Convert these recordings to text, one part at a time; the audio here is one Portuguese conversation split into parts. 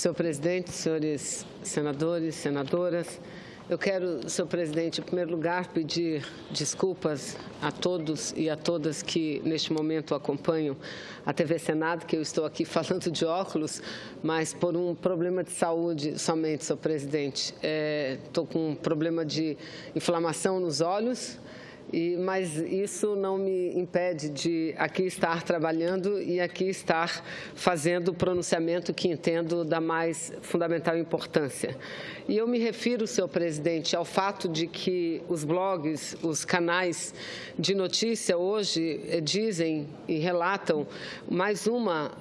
Senhor presidente, senhores senadores, senadoras, eu quero, senhor presidente, em primeiro lugar, pedir desculpas a todos e a todas que, neste momento, acompanham a TV Senado, que eu estou aqui falando de óculos, mas por um problema de saúde somente, senhor presidente. Estou com um problema de inflamação nos olhos, mas isso não me impede de aqui estar trabalhando e aqui estar fazendo o pronunciamento que entendo da mais fundamental importância. E eu me refiro, senhor presidente, ao fato de que os blogs, os canais de notícia hoje dizem e relatam mais uma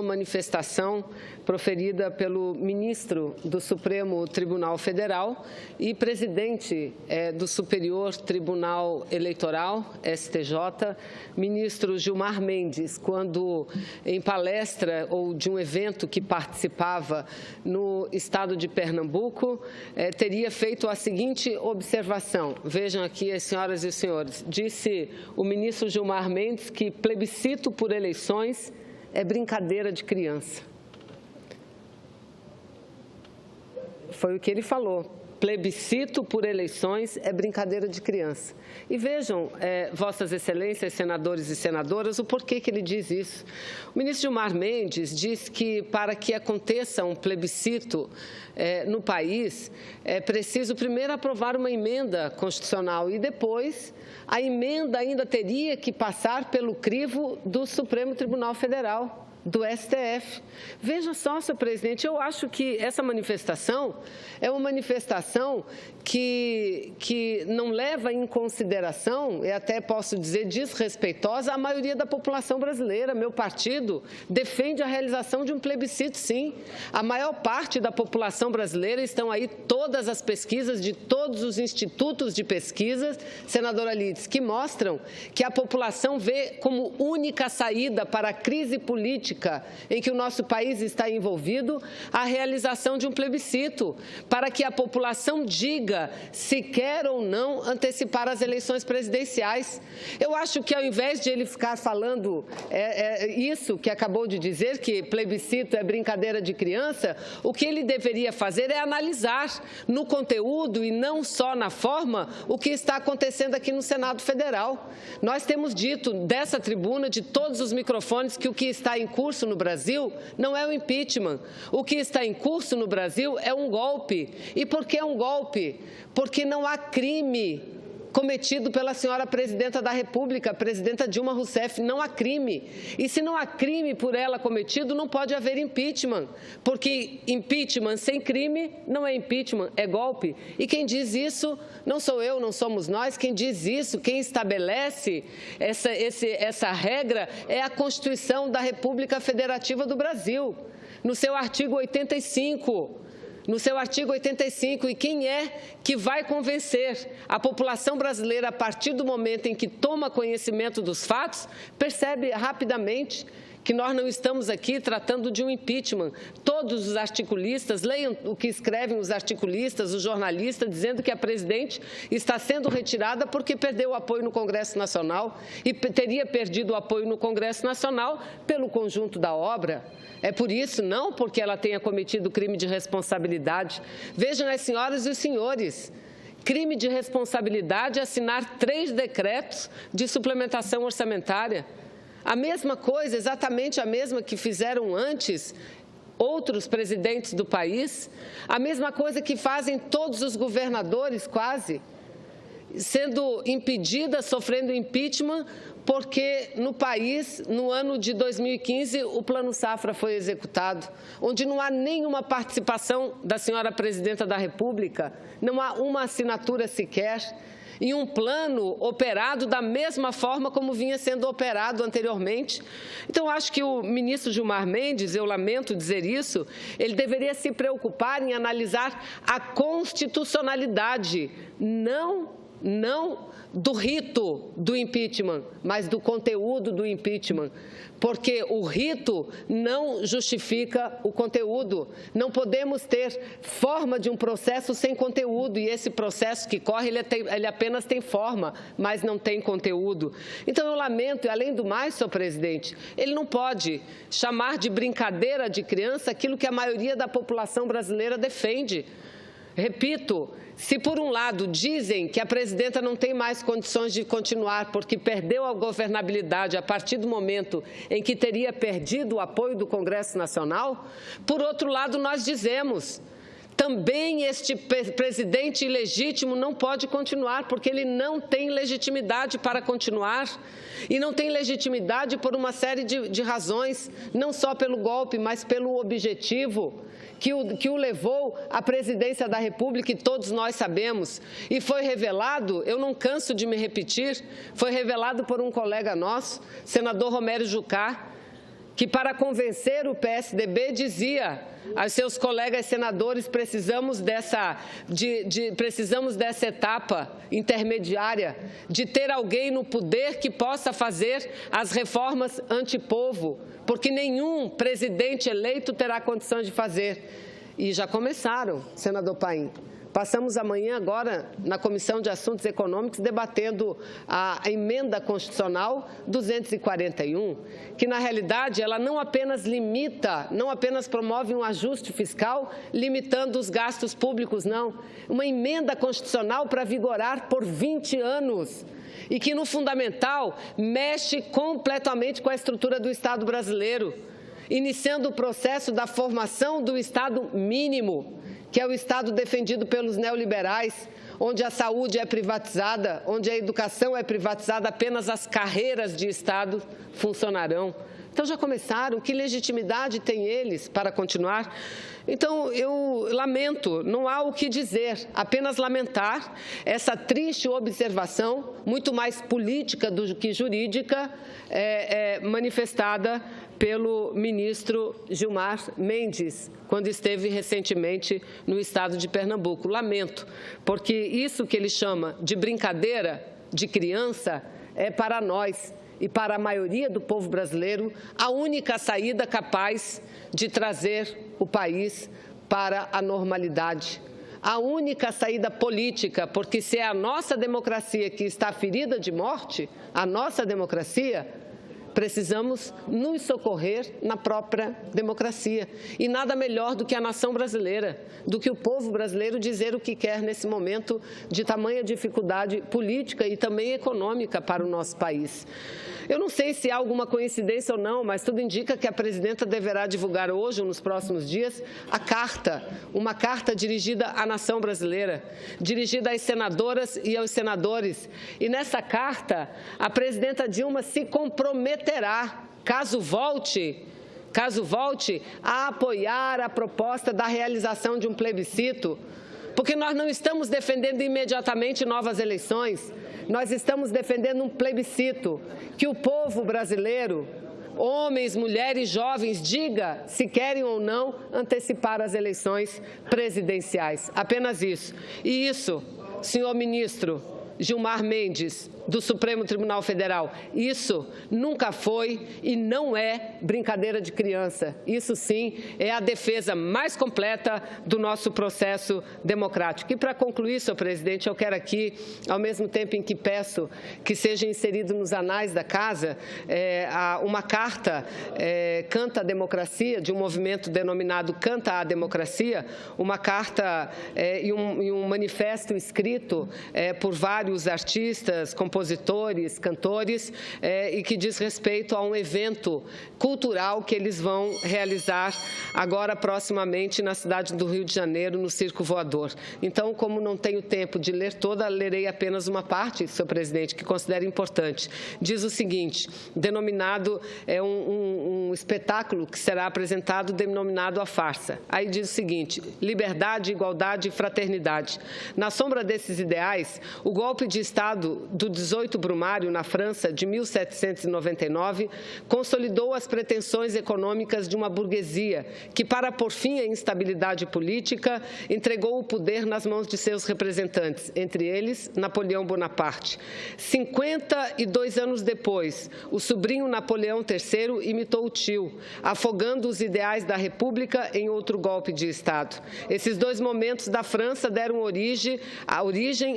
manifestação proferida pelo ministro do Supremo Tribunal Federal e presidente do Superior Tribunal Eleitoral, STJ, ministro Gilmar Mendes, quando em palestra ou de um evento que participava no estado de Pernambuco, teria feito a seguinte observação. Vejam aqui, as senhoras e os senhores, disse o ministro Gilmar Mendes que plebiscito por eleições é brincadeira de criança. Foi o que ele falou. Plebiscito por eleições é brincadeira de criança. E vejam, vossas excelências, senadores e senadoras, o porquê que ele diz isso. O ministro Gilmar Mendes diz que para que aconteça um plebiscito no país, é preciso primeiro aprovar uma emenda constitucional e depois a emenda ainda teria que passar pelo crivo do Supremo Tribunal Federal, do STF. Veja só, senhor presidente, eu acho que essa manifestação é uma manifestação que não leva em consideração, e até posso dizer desrespeitosa, a maioria da população brasileira. Meu partido defende a realização de um plebiscito, sim. A maior parte da população brasileira, estão aí todas as pesquisas de todos os institutos de pesquisas, senadora Lides, que mostram que a população vê como única saída para a crise política em que o nosso país está envolvido, a realização de um plebiscito, para que a população diga se quer ou não antecipar as eleições presidenciais. Eu acho que ao invés de ele ficar falando isso que acabou de dizer, que plebiscito é brincadeira de criança, o que ele deveria fazer é analisar no conteúdo e não só na forma o que está acontecendo aqui no Senado Federal. Nós temos dito dessa tribuna, de todos os microfones, que o que está em curso no Brasil não é o impeachment. O que está em curso no Brasil é um golpe. E por que é um golpe? Porque não há crime cometido pela senhora presidenta da República, a presidenta Dilma Rousseff. Não há crime. E se não há crime por ela cometido, não pode haver impeachment. Porque impeachment sem crime não é impeachment, é golpe. E quem diz isso não sou eu, não somos nós. Quem diz isso, quem estabelece essa regra é a Constituição da República Federativa do Brasil, no seu artigo 85. No seu artigo 85, e quem é que vai convencer a população brasileira, a partir do momento em que toma conhecimento dos fatos, percebe rapidamente que nós não estamos aqui tratando de um impeachment. Todos os articulistas, leiam o que escrevem os articulistas, os jornalistas, dizendo que a presidente está sendo retirada porque perdeu o apoio no Congresso Nacional e teria perdido o apoio no Congresso Nacional pelo conjunto da obra. É por isso, não porque ela tenha cometido crime de responsabilidade. Vejam as senhoras e os senhores, crime de responsabilidade é assinar 3 decretos de suplementação orçamentária. A mesma coisa, exatamente a mesma que fizeram antes outros presidentes do país, a mesma coisa que fazem todos os governadores, quase, sendo impedida, sofrendo impeachment, porque no país, no ano de 2015, o Plano Safra foi executado, onde não há nenhuma participação da senhora presidenta da República, não há uma assinatura sequer, em um plano operado da mesma forma como vinha sendo operado anteriormente. Então, acho que o ministro Gilmar Mendes, eu lamento dizer isso, ele deveria se preocupar em analisar a constitucionalidade, não não do rito do impeachment, mas do conteúdo do impeachment, porque o rito não justifica o conteúdo. Não podemos ter forma de um processo sem conteúdo, e esse processo que corre, ele apenas tem forma, mas não tem conteúdo. Então, eu lamento, e além do mais, senhor presidente, ele não pode chamar de brincadeira de criança aquilo que a maioria da população brasileira defende. Repito, se por um lado dizem que a presidenta não tem mais condições de continuar porque perdeu a governabilidade a partir do momento em que teria perdido o apoio do Congresso Nacional, por outro lado nós dizemos, também este presidente ilegítimo não pode continuar, porque ele não tem legitimidade para continuar. E não tem legitimidade por uma série de razões, não só pelo golpe, mas pelo objetivo que o levou à presidência da República, e todos nós sabemos. E foi revelado, eu não canso de me repetir, foi revelado por um colega nosso, senador Romero Jucá, que para convencer o PSDB dizia aos seus colegas senadores, precisamos dessa etapa intermediária, de ter alguém no poder que possa fazer as reformas antipovo, porque nenhum presidente eleito terá condições de fazer. E já começaram, senador Paim. Passamos amanhã agora na Comissão de Assuntos Econômicos debatendo a emenda constitucional 241, que na realidade ela não apenas limita, não apenas promove um ajuste fiscal limitando os gastos públicos, não. Uma emenda constitucional para vigorar por 20 anos e que no fundamental mexe completamente com a estrutura do Estado brasileiro, iniciando o processo da formação do Estado mínimo, que é o Estado defendido pelos neoliberais, onde a saúde é privatizada, onde a educação é privatizada, apenas as carreiras de Estado funcionarão. Então, já começaram, que legitimidade têm eles para continuar? Então, eu lamento, não há o que dizer, apenas lamentar essa triste observação, muito mais política do que jurídica, manifestada pelo ministro Gilmar Mendes, quando esteve recentemente no estado de Pernambuco. Lamento, porque isso que ele chama de brincadeira de criança é para nós e para a maioria do povo brasileiro a única saída capaz de trazer o país para a normalidade. A única saída política, porque se é a nossa democracia que está ferida de morte, a nossa democracia, precisamos nos socorrer na própria democracia. E nada melhor do que a nação brasileira, do que o povo brasileiro dizer o que quer nesse momento de tamanha dificuldade política e também econômica para o nosso país. Eu não sei se há alguma coincidência ou não, mas tudo indica que a presidenta deverá divulgar hoje ou nos próximos dias a carta, uma carta dirigida à nação brasileira, dirigida às senadoras e aos senadores. E nessa carta, a presidenta Dilma se comprometerá, caso volte a apoiar a proposta da realização de um plebiscito, porque nós não estamos defendendo imediatamente novas eleições, nós estamos defendendo um plebiscito, que o povo brasileiro, homens, mulheres, jovens, diga se querem ou não antecipar as eleições presidenciais. Apenas isso. E isso, senhor ministro Gilmar Mendes, do Supremo Tribunal Federal, isso nunca foi e não é brincadeira de criança. Isso sim é a defesa mais completa do nosso processo democrático. E para concluir, senhor presidente, eu quero aqui, ao mesmo tempo em que peço que seja inserido nos anais da Casa, uma carta Canta a Democracia, de um movimento denominado Canta a Democracia, uma carta e um manifesto escrito por vários artistas, compositores, cantores, e que diz respeito a um evento cultural que eles vão realizar agora proximamente na cidade do Rio de Janeiro, no Circo Voador. Então, como não tenho tempo de ler toda, lerei apenas uma parte, senhor presidente, que considero importante. Diz o seguinte, denominado, um espetáculo que será apresentado denominado A Farsa. Aí diz o seguinte, liberdade, igualdade e fraternidade. Na sombra desses ideais, o golpe golpe de Estado do 18 Brumário, na França, de 1799, consolidou as pretensões econômicas de uma burguesia que, para pôr fim à instabilidade política, entregou o poder nas mãos de seus representantes, entre eles Napoleão Bonaparte. 52 anos depois, o sobrinho Napoleão III imitou o tio, afogando os ideais da República em outro golpe de Estado. Esses dois momentos da França deram origem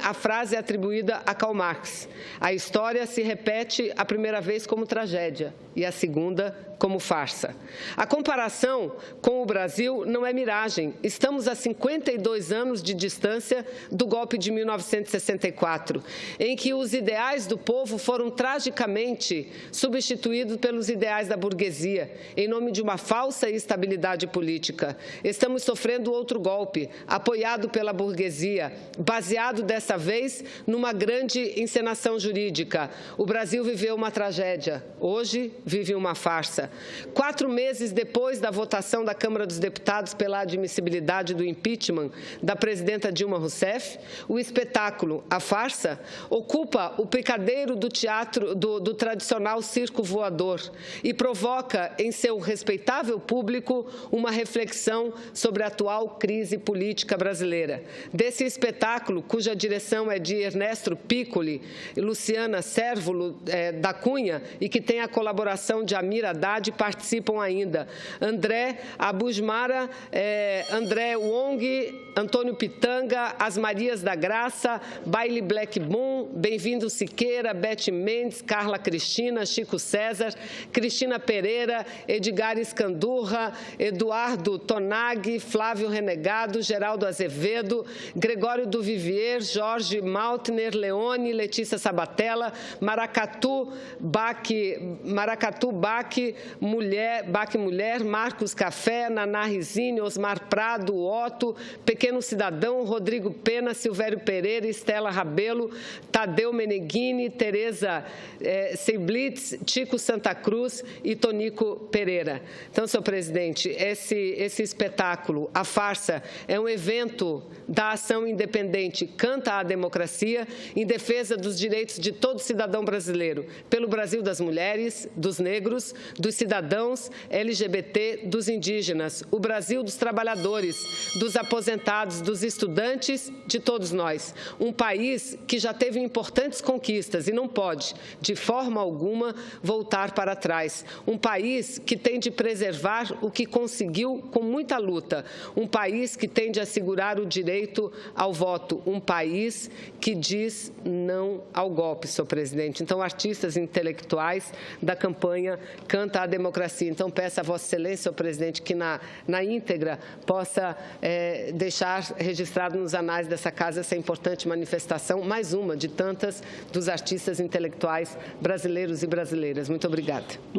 à frase atribuída a Karl Marx: a história se repete a primeira vez como tragédia e a segunda como farsa. A comparação com o Brasil não é miragem. Estamos a 52 anos de distância do golpe de 1964, em que os ideais do povo foram tragicamente substituídos pelos ideais da burguesia, em nome de uma falsa estabilidade política. Estamos sofrendo outro golpe, apoiado pela burguesia, baseado dessa vez numa grande encenação jurídica. O Brasil viveu uma tragédia, hoje vive uma farsa. 4 meses depois da votação da Câmara dos Deputados pela admissibilidade do impeachment da presidenta Dilma Rousseff, o espetáculo, a farsa, ocupa o picadeiro do teatro do tradicional circo voador e provoca em seu respeitável público uma reflexão sobre a atual crise política brasileira. Desse espetáculo, cuja direção é de Ernesto Piccoli e Luciana Sérvulo da Cunha e que tem a colaboração de Amir Haddad, participam ainda André Abusmara, André Wong, Antônio Pitanga, As Marias da Graça, Baile Black Moon, Bem-vindo Siqueira, Beth Mendes, Carla Cristina, Chico César, Cristina Pereira, Edgar Escandurra, Eduardo Tonag, Flávio Renegado, Geraldo Azevedo, Gregório do Vivier, Jorge Maltner, Leone, Letícia Sabatella, Maracatu Bach Mulher, Marcos Café, Naná Rizini, Osmar Prado, Otto, Pequeno Cidadão, Rodrigo Pena, Silvério Pereira, Estela Rabelo, Tadeu Meneghini, Tereza Seiblitz, Tico Santa Cruz e Tonico Pereira. Então, senhor presidente, esse espetáculo, a farsa, é um evento da ação independente Canta a Democracia em defesa dos direitos de todo cidadão brasileiro, pelo Brasil das mulheres, dos negros, dos cidadãos LGBT, dos indígenas, o Brasil dos trabalhadores, dos aposentados, dos estudantes, de todos nós. Um país que já teve importantes conquistas e não pode, de forma alguma, voltar para trás. Um país que tem de preservar o que conseguiu com muita luta. Um país que tem de assegurar o direito ao voto. Um país que diz não ao golpe, senhor presidente. Então, artistas intelectuais da campanha Canta a Democracia. Então, peço a Vossa Excelência, senhor presidente, que na íntegra possa deixar registrado nos anais dessa casa essa importante manifestação, mais uma de tantas dos artistas intelectuais brasileiros e brasileiras. Muito obrigada.